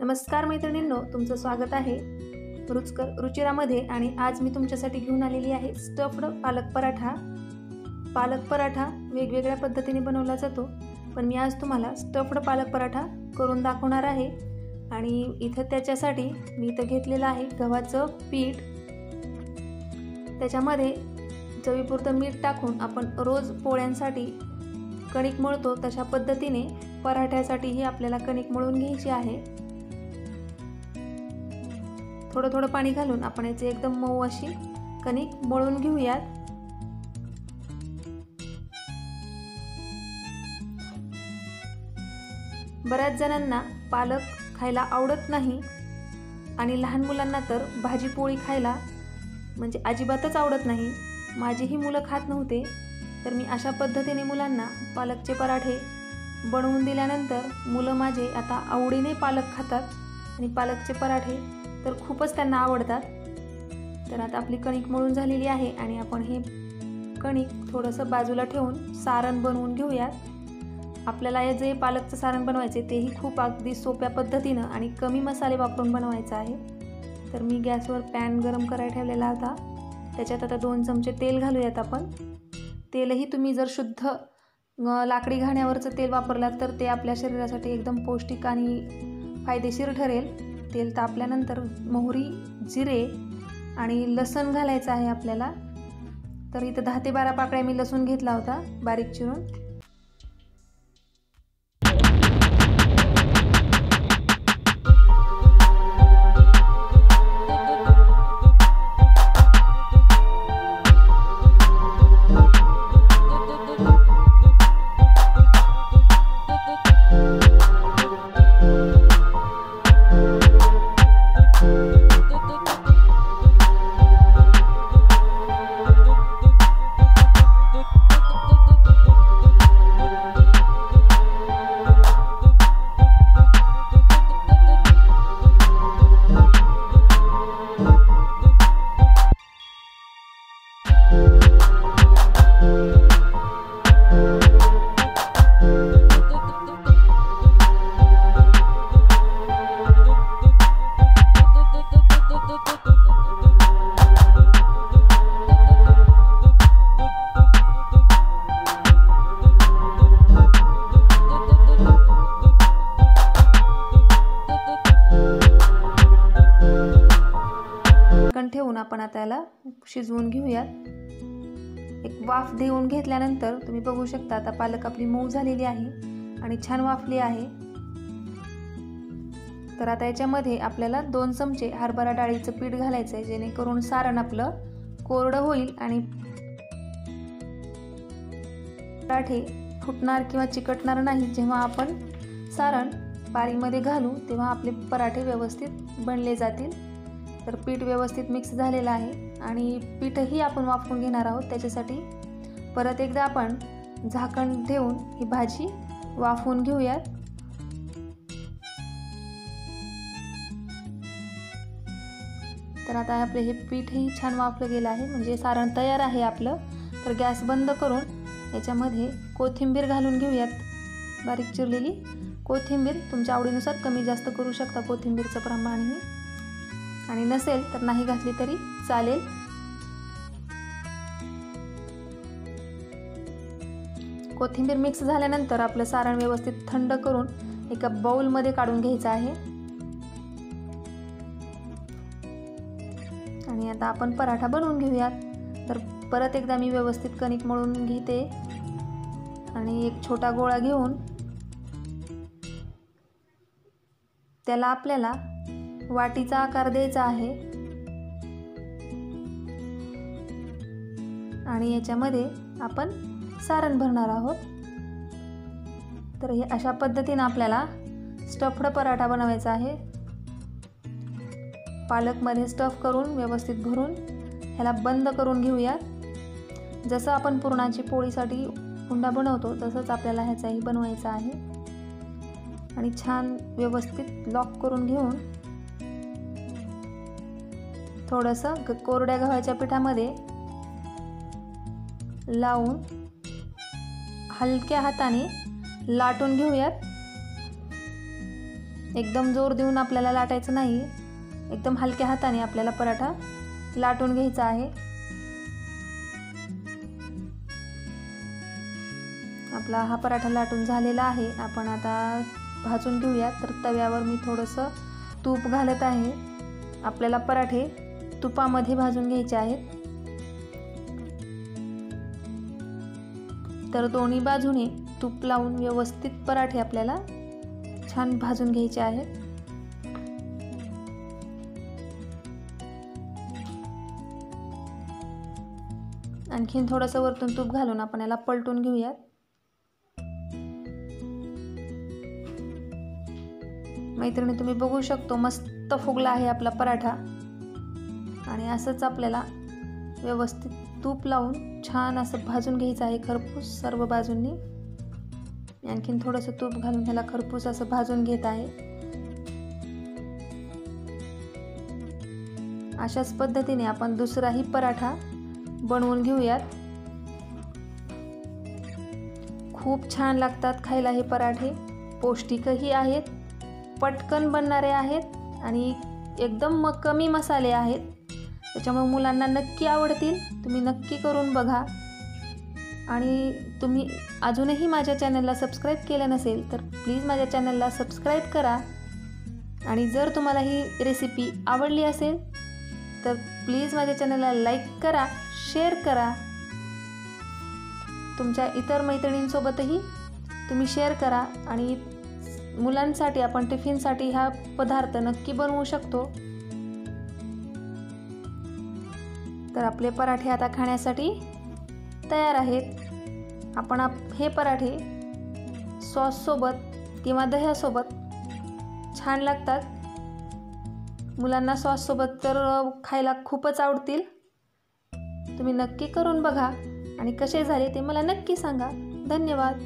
नमस्कार मैत्रिणींनो, तुमचं स्वागत आहे रुचकर रुचिरामध्ये। आणि आज मी तुमच्यासाठी घेऊन आलेली आहे स्टफ्ड पालक पराठा। पालक पराठा वेगवेगळ्या पद्धतीने बनवला जातो, पण मी आज तुम्हाला स्टफ्ड पालक पराठा करून दाखवणार आहे। आणि इथे त्याच्यासाठी मी इथे घेतलेलं आहे गव्हाचं पीठ। त्याच्यामध्ये चवीपुरतं मीठ टाकून आपण रोज पोळ्यांसाठी कणिक मळतो तशा पद्धतीने पराठ्यासाठीही आपल्याला कणिक मळून घ्यायची आहे। थोडं थोडं पाणी घालून आपण याचे एकदम मऊ अशी कणिक मळून घेऊयात। बऱ्याच जणांना पालक खायला आवडत नाही आणि लहान मुलांना तर भाजी पोळी खायला म्हणजे अजिबातच आवडत नाही। माझीही मुलं खात नव्हते, तर मी अशा पद्धतीने मुलांना पालकचे पराठे बनवून दिल्यानंतर मुलं माझे आता आवडीने पालक खातात आणि पालकचे पराठे तर खूपच त्यांना आवडतात। तर आता आपली कणिक मळून झालेली आहे आणि आपण हे कणिक थोडंसं बाजूला ठेवून सारण बनवून घेऊयात। आपल्याला हे जे पालकचं सारण बनवायचे तेही खूप अगदी सोप्या पद्धतीनं आणि कमी मसाले वापरून बनवायचं आहे। तर मी गॅसवर पॅन गरम करायला ठेवलेला होता, त्याच्यात आता 2 चमचे तेल घालूयात आपण। तेलही तुम्ही जर शुद्ध लाकडी घाण्यावरचं तेल वापरलात तर ते आपल्या शरीरासाठी एकदम पौष्टिक आणि फायदेशीर ठरेल। तेल तापल्यानंतर मोहरी, जिरे आणि लसूण घालायचं आहे आपल्याला। तर इथं 10 ते 12 पाकळ्या मी लसूण घेतला होता बारीक चिरून। ठेवून आपण आता याला शिजवून घेऊयात। एक वाफ देऊन घेतल्यानंतर तुम्ही बघू शकता आता पालक आपली मऊ झालेली आहे आणि छान वाफली आहे। तर आता याच्यामध्ये आपल्याला 2 चमचे हरभरा डाळीचं पीठ घालायचं आहे, जेणेकरून सारण आपलं कोरडं होईल आणि पराठे फुटणार किंवा चिकटणार नाही। जेव्हा आपण सारण पारीमध्ये घालू तेव्हा आपले पराठे व्यवस्थित बनले जातील। तर पीठ व्यवस्थित मिक्स झालेलं आहे आणि पीठही आपण वाफवून घेणार आहोत। त्याच्यासाठी परत एकदा आपण झाकण ठेवून ही भाजी वाफवून घेऊयात। तर आता आपले हे पीठही छान वाफलं गेलं आहे, म्हणजे सारण तयार आहे आपलं। तर गॅस बंद करून याच्यामध्ये कोथिंबीर घालून घेऊयात, बारीक चिरलेली कोथिंबीर। तुमच्या आवडीनुसार कमी जास्त करू शकता कोथिंबीरचं प्रमाणही, आणि नसेल तर नाही घातली तरी चालेल। कोथिंबीर मिक्स झाल्यानंतर आपलं सारण व्यवस्थित थंड करून एका बाउलमध्ये काढून घ्यायचं आहे। आणि आता आपण पराठा बनवून घेऊयात। तर परत एकदा मी व्यवस्थित कणिक मळून घेते आणि एक छोटा गोळा घेऊन त्याला आपल्याला वाटीचा आकार द्यायचा आहे आणि याच्यामध्ये आपण सारण भरणार आहोत। तर हे अशा पद्धतीने आपल्याला स्टफ्ड पराठा बनवायचा आहे। पालकमध्ये स्टफ करून व्यवस्थित भरून ह्याला बंद करून घेऊयात। जसं आपण पुरणाची पोळीसाठी उंडा बनवतो तसंच आपल्याला ह्याचाही बनवायचा आहे। आणि छान व्यवस्थित लॉक करून घेऊन थोडंसं कोरड्या गव्हाच्या पिठामध्ये लावून हलक्या हाताने लाटून घेऊयात एकदम जोर देऊन आपल्याला लाटायचं नाही, एकदम हलक्या हाताने आपल्याला पराठा लाटून घ्यायचा आहे। आपला हा पराठा लाटून झालेला आहे। आपण आता भाजून घेऊया। तर तव्यावर मी थोडंसं तूप घालत आहे। आपल्याला पराठे तुपामध्ये भाजून घ्यायचे आहेत। तर दोन्ही बाजूने तूप लावून व्यवस्थित पराठे आपल्याला छान भाजून घ्यायचे आहेत। आणखीन थोडंसं वरतून तूप घालून आपण याला पलटून घेऊयात। मैत्रिणी, तुम्ही बघू शकतो मस्त फुगला आहे आपला पराठा। आणि असंच आपल्याला व्यवस्थित तूप लावून छान असं भाजून घ्यायचं आहे खरपूस सर्व बाजूंनी। आणखीन थोडंसं तूप घालून ह्याला खरपूस असं भाजून घेत आहे। अशाच पद्धतीने आपण दुसराही पराठा बनवून घेऊयात। खूप छान लागतात खायला हे पराठे, पौष्टिकही आहेत, पटकन बनणारे आहेत आणि एकदम कमी मसाले आहेत। त्याच्यामुळे मुलांना नक्की आवडतील। तुम्ही नक्की करून बघा। आणि तुम्ही अजूनही माझ्या चॅनलला सबस्क्राईब केलं नसेल तर प्लीज माझ्या चॅनलला सबस्क्राईब करा। आणि जर तुम्हाला ही रेसिपी आवडली असेल तर प्लीज माझ्या चॅनलला लाईक करा, शेअर करा। तुमच्या इतर मैत्रिणींसोबतही तुम्ही शेअर करा। आणि मुलांसाठी आपण टिफिनसाठी हा पदार्थ नक्की बनवू शकतो। तर आपले पराठे आता खाण्यासाठी तयार आहेत। आपण हे पराठे सॉससोबत किंवा दह्यासोबत छान लागतात। मुलांना सॉससोबत तर खायला खूपच आवडतील। तुम्ही नक्की करून बघा आणि कसे झाले ते मला नक्की सांगा। धन्यवाद।